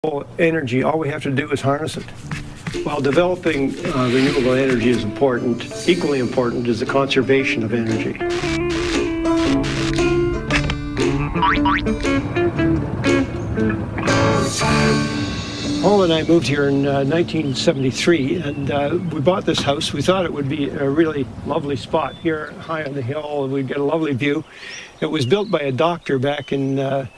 Energy, all we have to do is harness it. While developing renewable energy is important, equally important is the conservation of energy. Paul and I moved here in 1973, and we bought this house. We thought it would be a really lovely spot here high on the hill. We'd get a lovely view. It was built by a doctor back in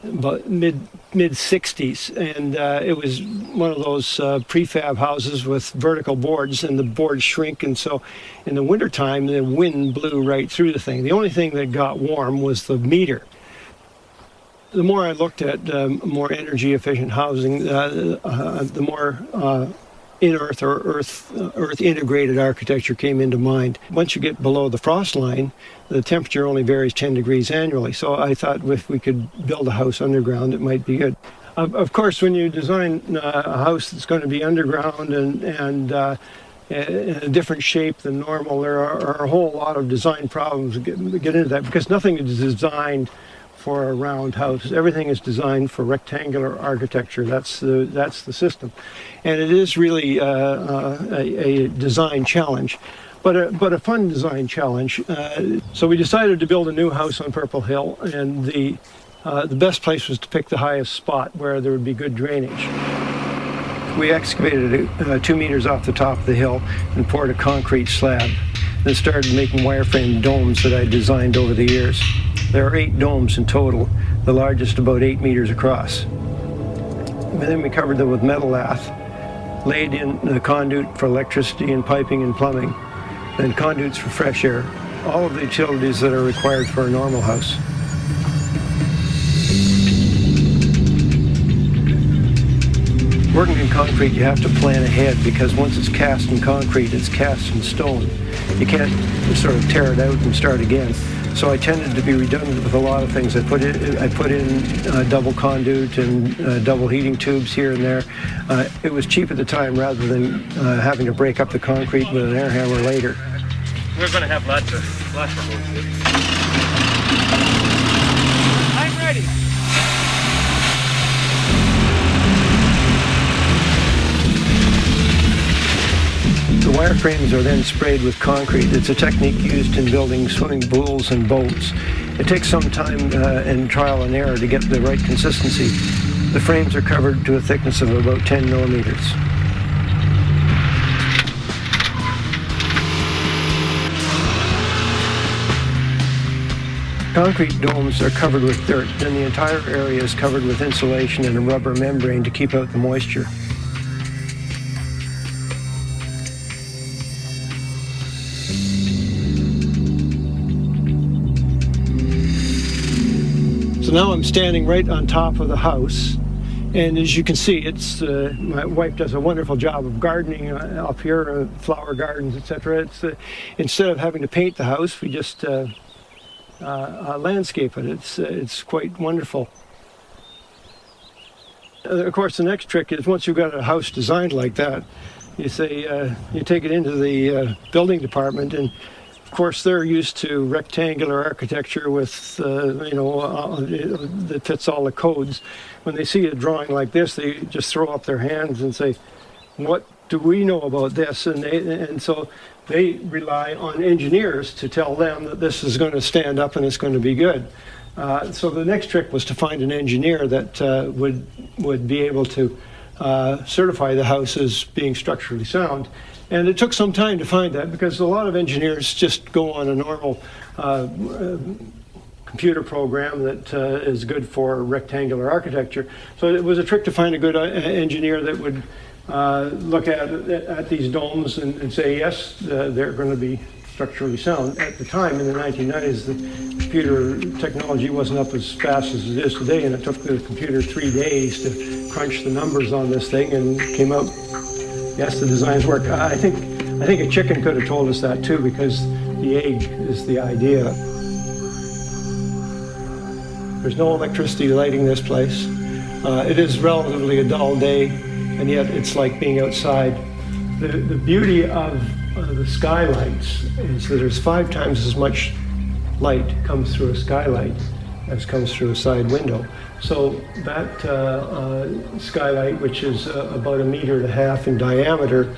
about mid-60s, and it was one of those prefab houses with vertical boards, and the boards shrink, and so in the wintertime the wind blew right through the thing. The only thing that got warm was the meter. The more I looked at more energy efficient housing, the more in-earth or earth integrated architecture came into mind. Once you get below the frost line, the temperature only varies 10 degrees annually. So I thought if we could build a house underground, it might be good. Of course, when you design a house that's going to be underground and in a different shape than normal, there are a whole lot of design problems that get into that, because nothing is designed for a round house. Everything is designed for rectangular architecture. That's the system, and it is really a design challenge, but a fun design challenge. So we decided to build a new house on Purple Hill, and the best place was to pick the highest spot where there would be good drainage. We excavated it 2 meters off the top of the hill and poured a concrete slab. Then started making wireframe domes that I designed over the years. There are 8 domes in total, the largest about 8 meters across. And then we covered them with metal lath, laid in the conduit for electricity and piping and plumbing, then conduits for fresh air, all of the utilities that are required for a normal house. Working in concrete, you have to plan ahead, because once it's cast in concrete, it's cast in stone. You can't sort of tear it out and start again. So I tended to be redundant with a lot of things. I put in double conduit and double heating tubes here and there. It was cheap at the time, rather than having to break up the concrete with an air hammer later. We're going to have lots of holes here. I'm ready. The wireframes are then sprayed with concrete. It's a technique used in building swimming pools and boats. It takes some time and trial and error to get the right consistency. The frames are covered to a thickness of about 10 millimeters. Concrete domes are covered with dirt, and the entire area is covered with insulation and a rubber membrane to keep out the moisture. So now I'm standing right on top of the house, and as you can see, it's my wife does a wonderful job of gardening up here, flower gardens, etc. It's instead of having to paint the house, we just landscape it. It's quite wonderful. Of course, the next trick is, once you've got a house designed like that, you say you take it into the building department, and of course they're used to rectangular architecture with that fits all the codes. When they see a drawing like this, they just throw up their hands and say, "What do we know about this?" And so they rely on engineers to tell them that this is going to stand up and it's going to be good. So the next trick was to find an engineer that would be able to certify the house as being structurally sound. And it took some time to find that, because a lot of engineers just go on a normal computer program that is good for rectangular architecture. So it was a trick to find a good engineer that would look at these domes and say, yes, they're going to be structurally sound. At the time, in the 1990s, the computer technology wasn't up as fast as it is today, and it took the computer 3 days to crunch the numbers on this thing, and came out, yes, the designs work. I think a chicken could have told us that too, because the egg is the idea. There's no electricity lighting this place. It is relatively a dull day, and yet it's like being outside. The beauty of the skylights is that there's 5 times as much light comes through a skylight as comes through a side window. So that skylight, which is about 1.5 meters in diameter,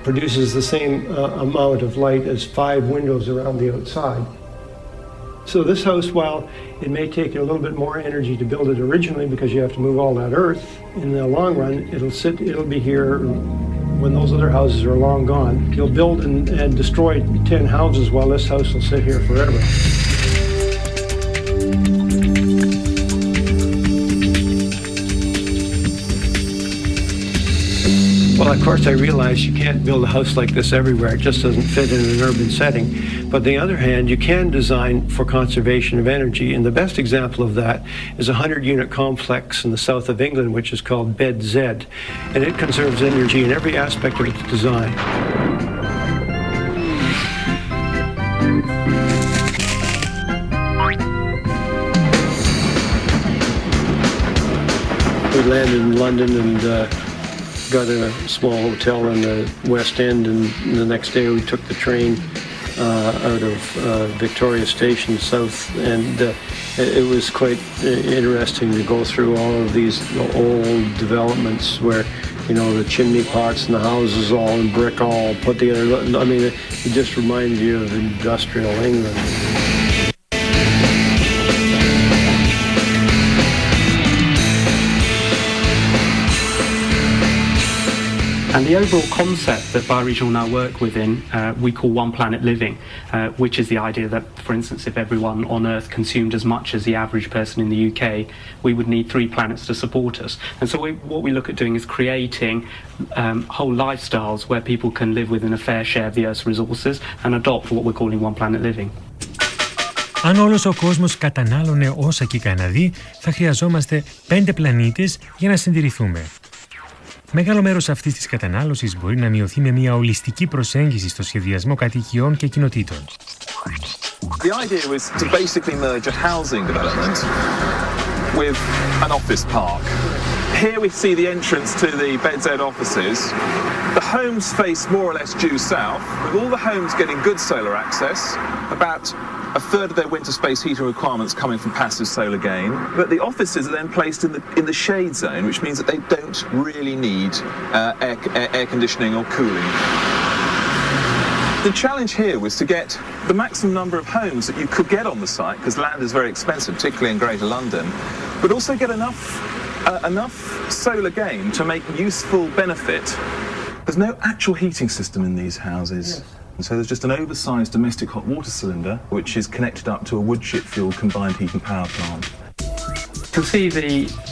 produces the same amount of light as 5 windows around the outside. So this house, while it may take a little bit more energy to build it originally because you have to move all that earth, in the long run it'll be here when those other houses are long gone. You'll build and destroy 10 houses while this house will sit here forever. Well, of course, I realize you can't build a house like this everywhere. It just doesn't fit in an urban setting. But on the other hand, you can design for conservation of energy. And the best example of that is a 100-unit complex in the south of England, which is called Bed Z. And it conserves energy in every aspect of its design. We landed in London and got in a small hotel in the West End, and the next day we took the train out of Victoria Station south, and it was quite interesting to go through all of these old developments where, you know, the chimney pots and the houses all in brick, all put together. I mean, it just reminded you of industrial England. And the overall concept that Bioregional now work within, we call One Planet Living, which is the idea that, for instance, if everyone on Earth consumed as much as the average person in the UK, we would need 3 planets to support us. And so what we look at doing is creating whole lifestyles where people can live within a fair share of the Earth's resources and adopt what we're calling One Planet Living. Αν όλος ο κόσμος κατανάλωνε όσα και ικανά δει, θα χρειαζόμαστε 5 πλανήτες για να συντηρηθούμε. Μεγάλο μέρος αυτής της κατανάλωσης μπορεί να μειωθεί με μια ολιστική προσέγγιση στο σχεδιασμό κατοικιών και κοινοτήτων. The idea was to basically merge a housing development with an office park. Here we see the entrance to the Bed Z offices. The homes face more or less due south, with all the homes getting good solar access, about a third of their winter space heating requirements coming from passive solar gain. But the offices are then placed in the shade zone, which means that they don't really need air conditioning or cooling. The challenge here was to get the maximum number of homes that you could get on the site, because land is very expensive, particularly in Greater London, but also get enough solar gain to make useful benefit. There's no actual heating system in these houses. Yes. And so there's just an oversized domestic hot water cylinder which is connected up to a wood chip fueled combined heat and power plant. You can see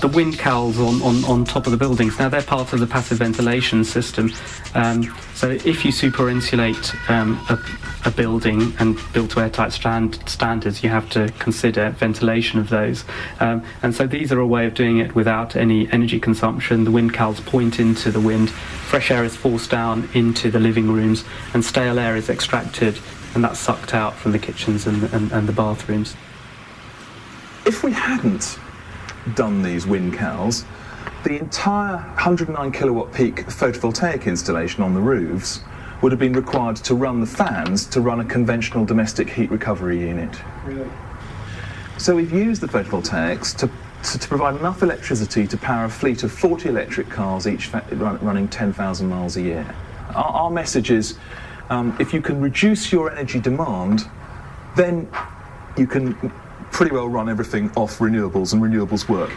the wind cowls on top of the buildings. Now they're part of the passive ventilation system. So if you super insulate a building and build to airtight standards, you have to consider ventilation of those. And so these are a way of doing it without any energy consumption. The wind cowls point into the wind, fresh air is forced down into the living rooms, and stale air is extracted, and that's sucked out from the kitchens and the bathrooms. If we hadn't done these wind cowls, the entire 109 kilowatt peak photovoltaic installation on the roofs would have been required to run the fans to run a conventional domestic heat recovery unit. Really? So we've used the photovoltaics to provide enough electricity to power a fleet of 40 electric cars, each running 10,000 miles a year. Our message is, if you can reduce your energy demand, then you can pretty well run everything off renewables, and renewables work.